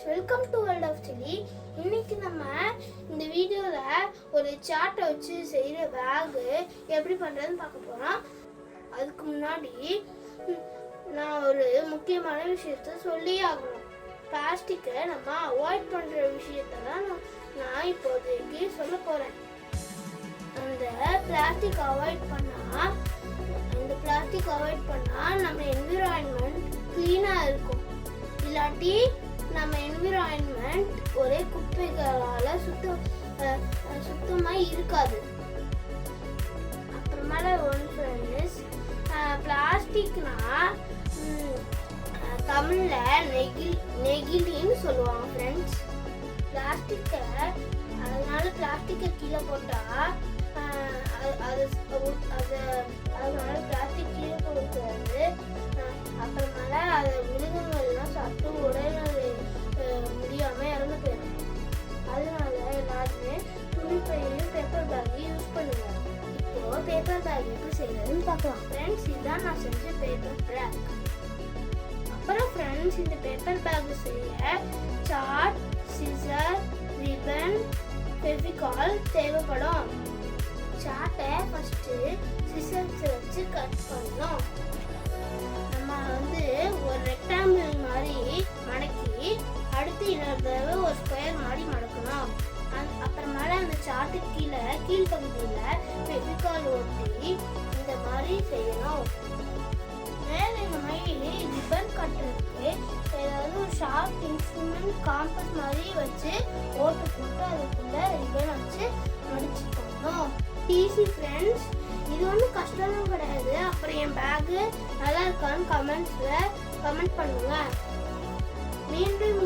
Welcome to world of chilli. இன்னைக்கு நம்ம இந்த வீடியோவில் ஒரு சார்ட்டை வச்சு செய்கிற பேகு எப்படி பண்ணுறதுன்னு பார்க்க போகிறோம். அதுக்கு முன்னாடி நான் ஒரு முக்கியமான விஷயத்த சொல்லி ஆகணும். பிளாஸ்டிக்கை நம்ம அவாய்ட் பண்ணுற விஷயத்த தான் நான் இப்போதைக்கு சொல்ல போகிறேன். அந்த பிளாஸ்டிக் அவாய்ட் பண்ணால் நம்ம என்விரான்மெண்ட் க்ளீனாக இருக்கும். இல்லாட்டி நம்ம என்விரான்மெண்ட் ஒரே குப்பைகளால் சுத்தமாக இருக்காது. அப்புறமேல ஒன் ஃப்ரெண்ட்ஸ், பிளாஸ்டிக்னா தமிழில் நெகிழின்னு சொல்லுவாங்க ஃப்ரெண்ட்ஸ். பிளாஸ்டிக்கை அதனால பிளாஸ்டிக்கை கீழே போட்டால் அதனால பிளாஸ்டிக் கீழே போடக்கூடாது. அப்புறமேல அதை மிருகங்கள்லாம் சாப்பிட்டு உடல்நிலை முடியாமல் இறந்து போயிடும். அதனால எல்லாருமே துணிப்பையும் பேப்பர் பேக்கையும் யூஸ் பண்ணுவாங்க. இப்போ பேப்பர் பேக் எப்படி செய்யறதுன்னு பார்க்கலாம் ஃப்ரெண்ட்ஸ். இதுதான் நான் செஞ்ச பேப்பர் பேக். அப்புறம் ஃப்ரெண்ட்ஸ், இந்த பேப்பர் பேக் செய்ய சார்ட், சிசர், ரிப்பன், ஃபெவிகால் தேவைப்படும். சார்ட்டை ஃபர்ஸ்ட் சிசர்ஸ் வச்சு கட் பண்ணணும். நம்ம ஒரு ரெக்டாங்கிள் மாதிரி மடக்கி அடுத்து இன்னொரு தடவை ஒரு ஸ்கொயர் மாதிரி மடக்கணும். அப்புறமேல அந்த சார்ட்டு கீழ்பகுதியில் ஃபெவிகால் ஒட்டி இந்த மாதிரி செய்யணும். மேலே இந்த மாதிரி ரிப்பன் கட்டுறதுக்கு ஏதாவது ஒரு ஷார்ப் இன்ஸ்ட்ருமெண்ட் காம்பஸ் மாதிரி வச்சு ஓட்டு போட்டு அதுக்குள்ள ரிப்பன் வச்சு மடிச்சுக்கணும். ஈஸி ஃப்ரெண்ட்ஸ், இது ஒன்றும் கஷ்டமும் கிடையாது. அப்புறம் என் பேகு நல்லா இருக்கான்னு கமெண்ட் பண்ணுங்க. மீண்டும்